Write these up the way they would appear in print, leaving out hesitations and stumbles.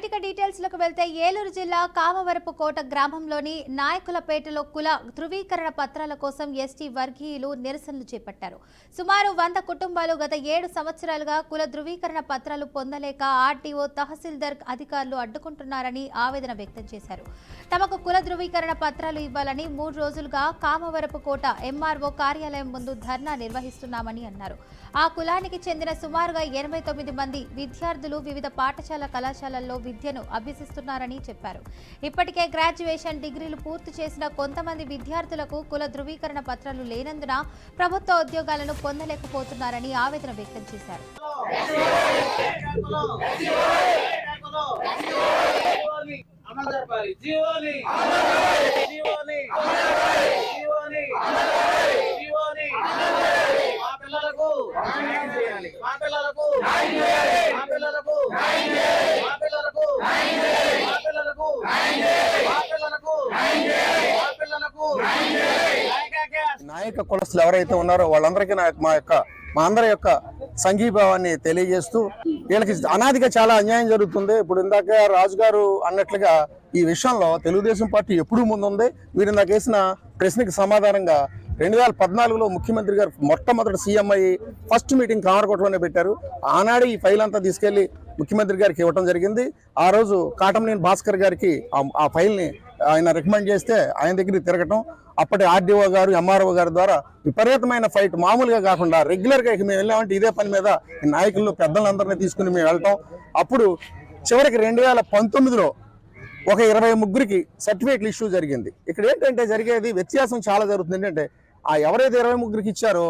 Right details లోకి వెళ్తే ఏలూరు జిల్లా కామవరపుకోట గ్రామంలోని నాయకులపేటలో కుల ధృవీకరణ పత్రాల కోసం ఎస్టీ వర్గీయులు నిరసనలు చేపట్టారు. సుమారు 100 కుటుంబాలు గత 7 సంవత్సరాలుగా కుల ధృవీకరణ పత్రాలు పొందలేక ఆర్టీఓ తహసీల్దార్ అధికారులు అడ్డుకుంటున్నారని ఆవేదన వ్యక్తం చేశారు. తమకు కుల ధృవీకరణ పత్రాలు ఇవ్వాలని 3 రోజులుగా కామవరపుకోట ఎంఆర్ఓ కార్యాలయం ముందు ధర్నా నిర్వహిస్తున్నామని అన్నారు. ఆ కులానికి చెందిన సుమారుగా 89 మంది విద్యార్థులు వివిధ పాఠశాల కళాశాలల్లో విద్యను అభ్యసిస్తున్నారని చెప్పారు. ఇప్పటికే గ్రాడ్యుయేషన్ డిగ్రీలు పూర్తి చేసిన కొంతమంది విద్యార్థులకు కుల ధృవీకరణ పత్రాలు లేనందున ప్రభుత్వ ఉద్యోగాలను పొందలేకపోతున్నారని ఆవేదన వ్యక్తం చేశారు. నాయక కులస్తులు ఎవరైతే ఉన్నారో వాళ్ళందరికీ మా అందరి యొక్క సంఘీభావాన్ని తెలియజేస్తూ వీళ్ళకి అనాదిగా చాలా అన్యాయం జరుగుతుంది. ఇప్పుడు ఇందాక రాజు గారు అన్నట్లుగా ఈ విషయంలో తెలుగుదేశం పార్టీ ఎప్పుడూ ముందుంది. మీరు ఇందాక వేసిన ప్రశ్నకి సమాధానంగా 2014లో ముఖ్యమంత్రి గారు మొట్టమొదటి సీఎం అయ్యి ఫస్ట్ మీటింగ్ కామరకోటలోనే పెట్టారు. ఆనాడు ఈ ఫైల్ అంతా తీసుకెళ్లి ముఖ్యమంత్రి గారికి ఇవ్వడం జరిగింది. ఆ రోజు కాటమనేని భాస్కర్ గారికి ఆ ఫైల్ని ఆయన రికమెండ్ చేస్తే ఆయన దగ్గరికి తిరగటం, అప్పటి ఆర్డీఓ గారు ఎంఆర్ఓ గారి ద్వారా విపరీతమైన ఫైట్, మామూలుగా కాకుండా రెగ్యులర్గా మేము వెళ్ళామంటే ఇదే పని మీద నాయకులను పెద్దలందరినీ తీసుకుని మేము వెళ్ళటం. అప్పుడు చివరికి 2019లో ఒక 23కి సర్టిఫికేట్లు ఇష్యూ జరిగింది. ఇక్కడ ఏంటంటే జరిగేది వ్యత్యాసం చాలా జరుగుతుంది. ఏంటంటే ఆ ఎవరైతే 23కి ఇచ్చారో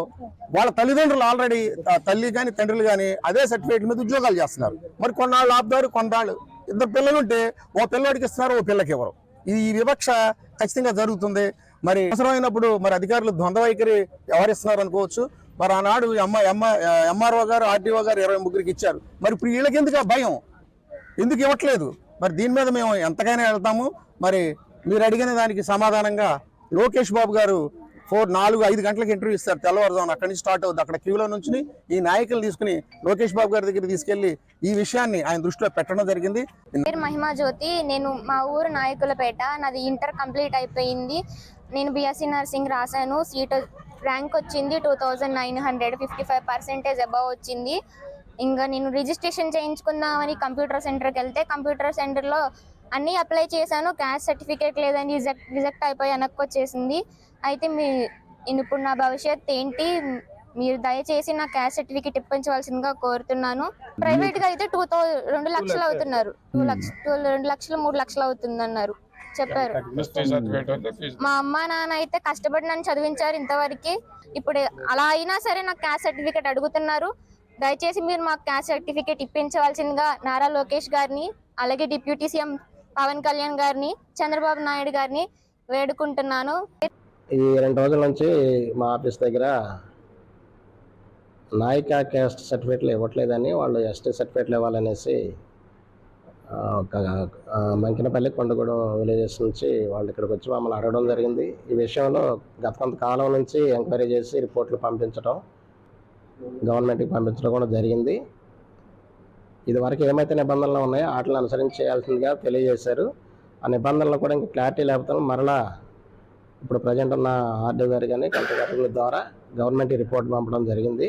వాళ్ళ తల్లిదండ్రులు ఆల్రెడీ తల్లి కానీ తండ్రులు కానీ అదే సర్టిఫికేట్ మీద ఉద్యోగాలు చేస్తున్నారు. మరి కొన్నాళ్ళు ఆపుతారు, కొన్నాళ్ళు 2 పిల్లలు ఉంటే ఓ పిల్లడికి ఇస్తున్నారు, ఓ పిల్లకి ఎవరు. ఈ వివక్ష ఖచ్చితంగా జరుగుతుంది. మరి అవసరమైనప్పుడు మరి అధికారులు ద్వంద్వ వైఖరి వ్యవహరిస్తున్నారు అనుకోవచ్చు. మరి ఆనాడు ఎంఆర్ఓ గారు ఆర్డీఓ గారు 23కి ఇచ్చారు. మరి ఇప్పుడు వీళ్ళకి ఎందుకు ఆ భయం, ఎందుకు ఇవ్వట్లేదు? మరి దీని మీద మేము ఎంతకైనా వెళ్తాము. మరి మీరు అడిగిన దానికి సమాధానంగా లోకేష్ బాబు గారు 4-5 గంటలకు ఇంటర్వ్యూ ఇస్తారు తెల్లవారుజామున. అక్కడి నుంచి స్టార్ట్ అవుతుంది. అక్కడ క్యూలో నుంచి ఈ నాయకులు తీసుకుని లోకేష్ బాబు గారి దగ్గర తీసుకెళ్లి ఈ విషయాన్ని ఆయన దృష్టిలో పెట్టడం జరిగింది. మహిమా జ్యోతి, నేను మా ఊరు నాయకులపేట, నాది ఇంటర్ కంప్లీట్ అయిపోయింది. నేను బీఎస్సీ నర్సింగ్ రాశాను. సీట్ ర్యాంక్ వచ్చింది 2955% అబవ్ వచ్చింది. ఇంకా నేను రిజిస్ట్రేషన్ చేయించుకుందామని కంప్యూటర్ సెంటర్కి వెళ్తే కంప్యూటర్ సెంటర్లో అన్నీ అప్లై చేశాను. క్యాస్ట్ సర్టిఫికేట్ లేదని రిజెక్ట్ అయిపోయి వెనక్కి వచ్చేసింది. అయితే ఇప్పుడు నా భవిష్యత్ ఏంటి, మీరు దయచేసి నా క్యాస్ట్ సర్టిఫికేట్ ఇప్పించవలసిందిగా కోరుతున్నాను. ప్రైవేట్గా అయితే 2 లక్షలు అవుతున్నారు, 2 లక్షలు 3 లక్షలు అవుతుందన్నారు చెప్పారు. మా అమ్మ నాన్న అయితే కష్టపడి నన్ను చదివించారు ఇంతవరకు. ఇప్పుడు అలా అయినా సరే నాకు క్యాస్ట్ సర్టిఫికేట్ అడుగుతున్నారు. దయచేసి మీరు మాకు క్యాస్ట్ సర్టిఫికేట్ ఇప్పించవలసిందిగా నారా లోకేష్ గారిని, అలాగే డిప్యూటీ సీఎం పవన్ కళ్యాణ్ గారిని, చంద్రబాబు నాయుడు గారిని వేడుకుంటున్నాను. ఈ 2 రోజుల నుంచి మా ఆఫీస్ దగ్గర నాయక క్యాస్ట్ సర్టిఫికేట్లు ఇవ్వట్లేదని, వాళ్ళు ఎస్టీ సర్టిఫికేట్లు ఇవ్వాలనేసి మంకినపల్లి కొండగూడెం విలేజెస్ నుంచి వాళ్ళు ఇక్కడికి వచ్చి మమ్మల్ని అడగడం జరిగింది. ఈ విషయంలో గత కొంతకాలం నుంచి ఎంక్వైరీ చేసి రిపోర్ట్లు పంపించడం, గవర్నమెంట్కి పంపించడం కూడా జరిగింది. ఇదివరకు ఏమైతే నిబంధనలు ఉన్నాయో వాటిని అనుసరించి చేయాల్సిందిగా తెలియజేశారు. ఆ నిబంధనలు కూడా ఇంకా క్లారిటీ లేకపోతే మరలా ఇప్పుడు ప్రజెంట్ ఉన్న ఆర్డీ గారు కానీ కలెక్టర్ గారి ద్వారా గవర్నమెంట్ రిపోర్ట్ పంపడం జరిగింది.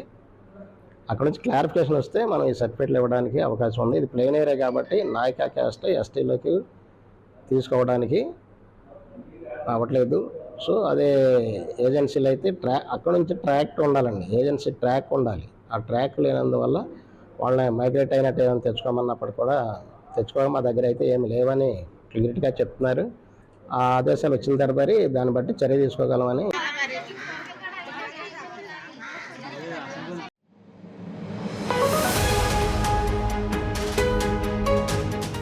అక్కడ నుంచి క్లారిఫికేషన్ వస్తే మనం ఈ సర్టిఫికేట్లు ఇవ్వడానికి అవకాశం ఉంది. ఇది ప్లెయిన్ ఏరియా కాబట్టి నాయక క్యాస్ట్ ఎస్టీలోకి తీసుకోవడానికి అవ్వట్లేదు. సో అదే ఏజెన్సీలు అయితే అక్కడ నుంచి ట్రాక్ ఉండాలండి, ఏజెన్సీ ట్రాక్ ఉండాలి. ఆ ట్రాక్ లేనందువల్ల వాళ్ళని మైగ్రేట్ అయినట్టు ఏమైనా తెచ్చుకోమన్నప్పుడు కూడా తెచ్చుకోవడం మా దగ్గర అయితే ఏమి లేవని క్లియర్గా చెప్తున్నారు. ఆ ఆదేశాలు వచ్చిన తదుపరి దాన్ని బట్టి చర్య తీసుకోగలమని